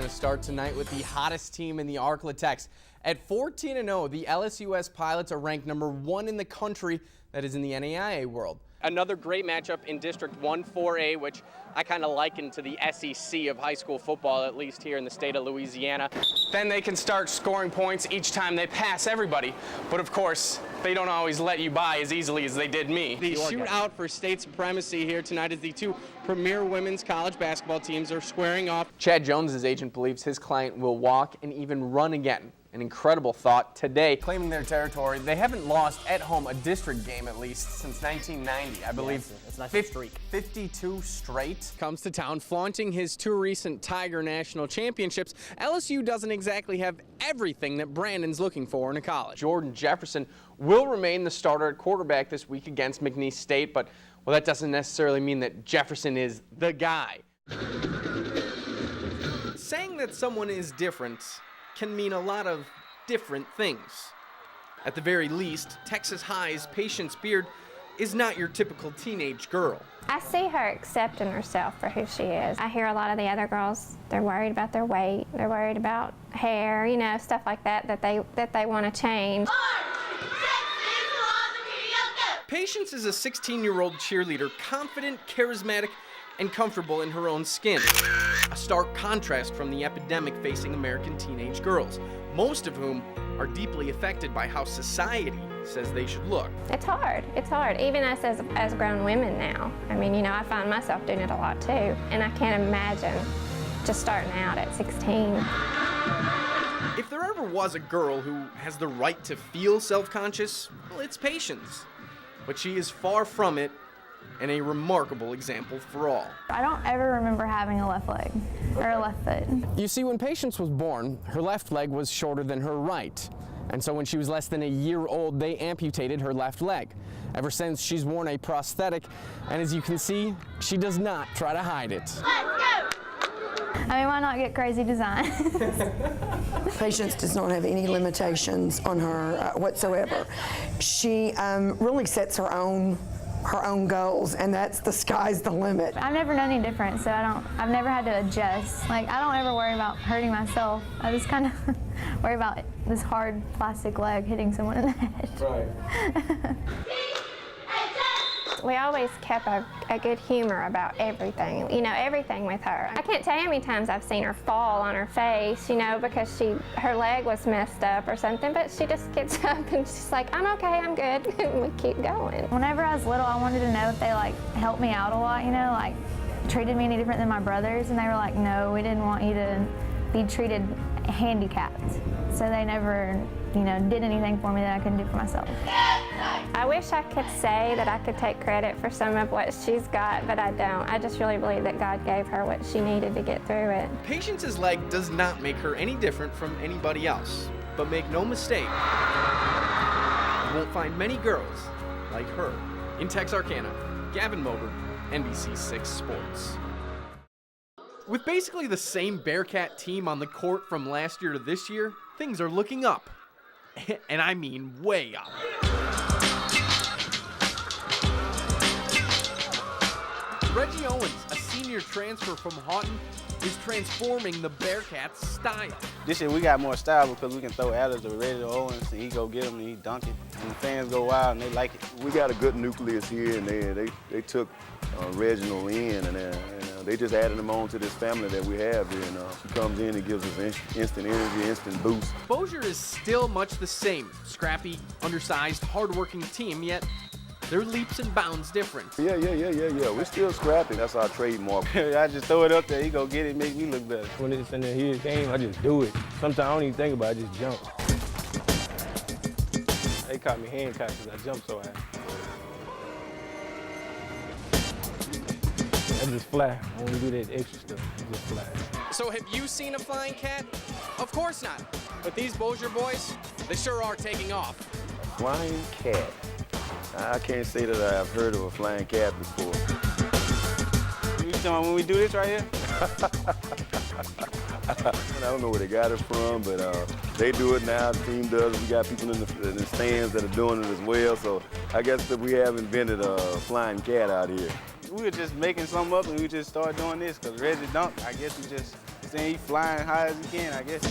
going to start tonight with the hottest team in the Arklatex. At 14-0, the LSUS Pilots are ranked #1 in the country, that is in the NAIA world. Another great matchup in District 1 4A, which I kind of liken to the SEC of high school football, at least here in the state of Louisiana. Then they can start scoring points each time they pass everybody. But of course, they don't always let you by as easily as they did me. The shootout for state supremacy here tonight as the two premier women's college basketball teams are squaring off. Chad Jones's agent believes his client will walk and even run again. An incredible thought today. Claiming their territory, they haven't lost at home a district game at least since 1990. I believe it's a nice streak. 52 straight. Comes to town flaunting his two recent Tiger National Championships. LSU doesn't exactly have everything that Brandon's looking for in a college. Jordan Jefferson will remain the starter at quarterback this week against McNeese State, but well, that doesn't necessarily mean that Jefferson is the guy. Saying that someone is different can mean a lot of different things. At the very least, Texas High's Patience Beard is not your typical teenage girl. I see her accepting herself for who she is. I hear a lot of the other girls, they're worried about their weight, they're worried about hair, you know, stuff like that that they want to change. Patience is a 16-year-old cheerleader, confident, charismatic, and comfortable in her own skin. A stark contrast from the epidemic facing American teenage girls, most of whom are deeply affected by how society says they should look. It's hard. It's hard. Even us as grown women now. I mean, you know, I find myself doing it a lot too. And I can't imagine just starting out at 16. If there ever was a girl who has the right to feel self-conscious, well, it's Patience. But she is far from it, and a remarkable example for all. I don't ever remember having a left leg or a left foot. You see, when Patience was born, her left leg was shorter than her right. And so when she was less than a year old, they amputated her left leg. Ever since, she's worn a prosthetic, and as you can see, she does not try to hide it. I mean, why not get crazy designs? Patience does not have any limitations on her whatsoever. She really sets her own goals, and that's the sky's the limit. I've never known any different, so I've never had to adjust. Like, I don't ever worry about hurting myself. I just kind of worry about this hard plastic leg hitting someone in the head. Right. We always kept a good humor about everything, you know, everything with her. I can't tell you how many times I've seen her fall on her face, you know, because her leg was messed up or something, but she just gets up and she's like, I'm okay, I'm good, and we keep going. Whenever I was little, I wanted to know if they, like, helped me out a lot, you know, like, treated me any different than my brothers, and they were like, no, we didn't want you to be treated handicapped. So they never, you know, did anything for me that I couldn't do for myself. I wish I could say that I could take credit for some of what she's got, but I don't. I just really believe that God gave her what she needed to get through it. Patience's leg does not make her any different from anybody else. But make no mistake, you won't find many girls like her. In Texarkana, Gavin Moberg, NBC6 Sports. With basically the same Bearcat team on the court from last year to this year, things are looking up. And I mean way up. Reggie Owens, a senior transfer from Houghton, is transforming the Bearcats' style. This year we got more style because we can throw Adams or Reggie Owens, and he go get them and he dunk it. And the fans go wild and they like it. We got a good nucleus here, and they took Reginald in, and they just added him on to this family that we have here. And he comes in and gives us instant energy, instant boost. Bossier is still much the same. Scrappy, undersized, hardworking team, yet they're leaps and bounds different. Yeah. We're still scrappy. That's our trademark. I just throw it up there, he go get it, make me look better. When it's in his game, I just do it. Sometimes I don't even think about it, I just jump. They caught me hand-cocked because I jumped so high. I just fly. I don't do that extra stuff. I just fly. So have you seen a flying cat? Of course not. But these Bossier boys, they sure are taking off. Flying cat. I can't say that I've heard of a flying cat before. You talking about when we do this right here? I don't know where they got it from, but they do it now. The team does. We got people in the stands that are doing it as well. So I guess that we have invented a flying cat out here. We were just making something up and we just started doing this because Reggie dunked. I guess we just saying? He's flying high as he can, I guess.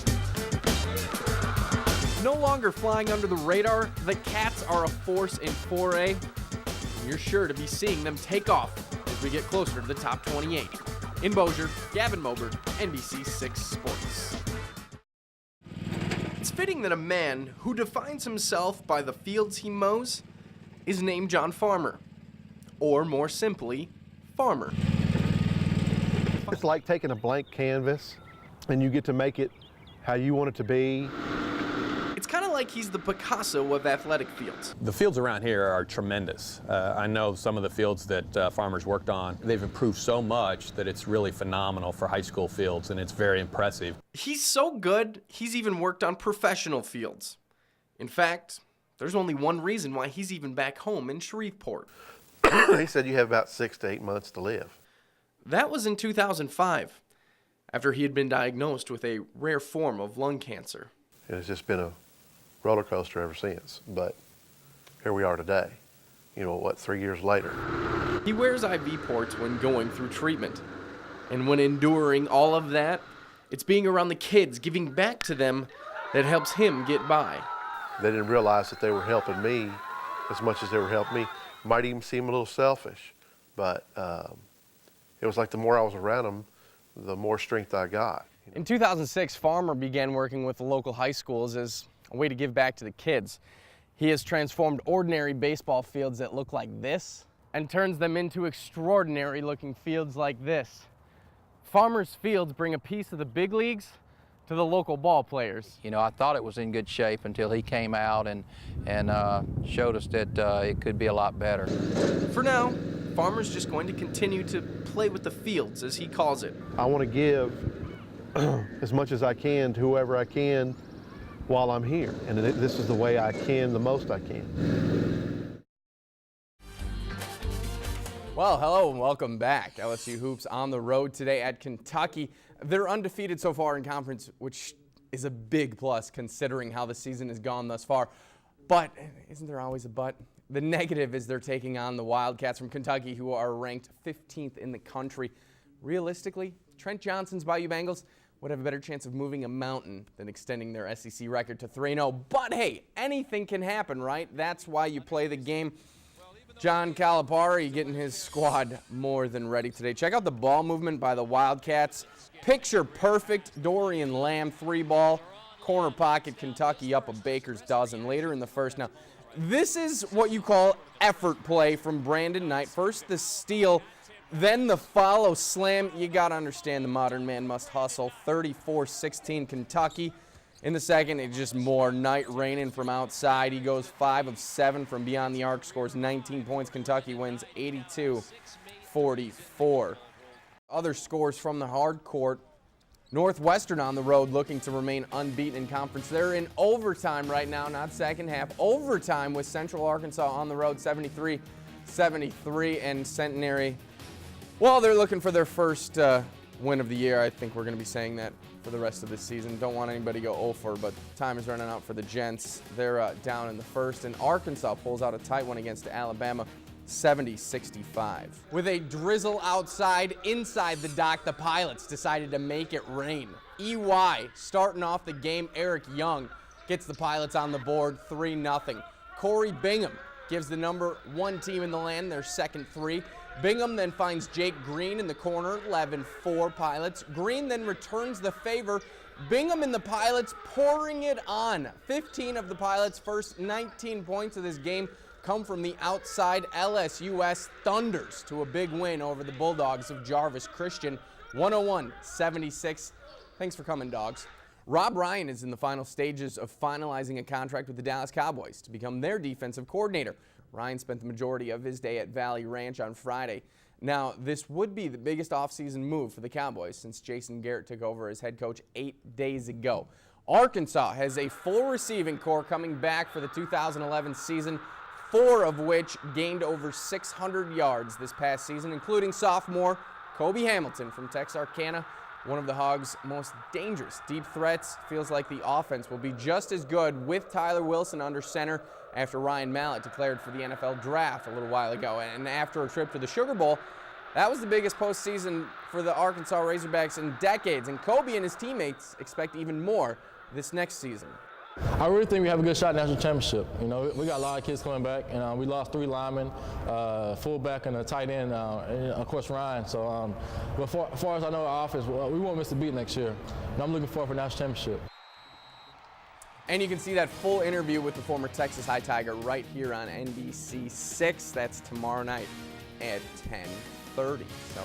No longer flying under the radar, the Cats are a force in 4A. And you're sure to be seeing them take off as we get closer to the top 28. In Bossier, Gavin Moberg, NBC 6 Sports. It's fitting that a man who defines himself by the fields he mows is named John Farmer, or more simply, Farmer. It's like taking a blank canvas and you get to make it how you want it to be. It's kind of like he's the Picasso of athletic fields. The fields around here are tremendous. I know some of the fields that Farmer's worked on. They've improved so much that it's really phenomenal for high school fields, and it's very impressive. He's so good, he's even worked on professional fields. In fact, there's only one reason why he's even back home in Shreveport. He said you have about 6 to 8 months to live. That was in 2005, after he had been diagnosed with a rare form of lung cancer. And it's just been a roller coaster ever since. But here we are today, 3 years later. He wears IV ports when going through treatment. And when enduring all of that, it's being around the kids, giving back to them, that helps him get by. They didn't realize that they were helping me as much as they were helping me. Might even seem a little selfish, but it was like the more I was around them, the more strength I got. In 2006, Farmer began working with the local high schools as a way to give back to the kids. He has transformed ordinary baseball fields that look like this and turns them into extraordinary looking fields like this. Farmer's fields bring a piece of the big leagues to the local ball players. I thought it was in good shape until he came out and showed us that it could be a lot better. For now, Farmer's just going to continue to play with the fields, as he calls it. I want to give as much as I can to whoever I can while I'm here. And this is the way I can, the most I can. Well, hello and welcome back. LSU Hoops on the road today at Kentucky. They're undefeated so far in conference, which is a big plus considering how the season has gone thus far. But isn't there always a but? The negative is they're taking on the Wildcats from Kentucky, who are ranked 15th in the country. Realistically, Trent Johnson's Bayou Bengals would have a better chance of moving a mountain than extending their SEC record to 3-0. But hey, anything can happen, right? That's why you play the game. John Calipari getting his squad more than ready today. Check out the ball movement by the Wildcats. Picture perfect Dorian Lamb 3-ball. Corner pocket, Kentucky up a baker's dozen later in the first. Now, this is what you call effort play from Brandon Knight. First the steal, then the follow slam. You got to understand the modern man must hustle. 34-16 Kentucky. In the second, it's just more Knight raining from outside. He goes 5 of 7 from beyond the arc, scores 19 points. Kentucky wins 82-44. Other scores from the hard court. Northwestern on the road looking to remain unbeaten in conference. They're in overtime right now, not second half. Overtime with Central Arkansas on the road, 73-73. And Centenary, well, they're looking for their first win of the year. I think we're going to be saying that for the rest of this season. Don't want anybody to go 0-for, but time is running out for the Gents. They're down in the first. And Arkansas pulls out a tight one against Alabama, 70-65. With a drizzle outside, inside the dock, the Pilots decided to make it rain. EY starting off the game. Eric Young gets the Pilots on the board, 3-0. Corey Bingham gives the number 1 team in the land their second 3. Bingham then finds Jake Green in the corner, 11-4 Pilots. Green then returns the favor. Bingham and the Pilots pouring it on. 15 of the Pilots' first 19 points of this game come from the outside. LSUS thunders to a big win over the Bulldogs of Jarvis Christian, 101-76. Thanks for coming, Dogs. Rob Ryan is in the final stages of finalizing a contract with the Dallas Cowboys to become their defensive coordinator. Ryan spent the majority of his day at Valley Ranch on Friday. Now, this would be the biggest offseason move for the Cowboys since Jason Garrett took over as head coach 8 days ago. Arkansas has a full receiving corps coming back for the 2011 season, 4 of which gained over 600 yards this past season, including sophomore Kobe Hamilton from Texarkana. One of the Hogs' most dangerous deep threats. Feels like the offense will be just as good with Tyler Wilson under center after Ryan Mallett declared for the NFL draft a little while ago. And after a trip to the Sugar Bowl, That was the biggest postseason for the Arkansas Razorbacks in decades, and Kobe and his teammates expect even more this next season. I really think we have a good shot at national championship. You know, we got a lot of kids coming back, and we lost 3 linemen, fullback and a tight end, and of course Ryan. So, but as far as I know, our offense, we won't miss a beat next year. And I'm looking forward for national championship. And you can see that full interview with the former Texas High Tiger right here on NBC 6. That's tomorrow night at 10:30. So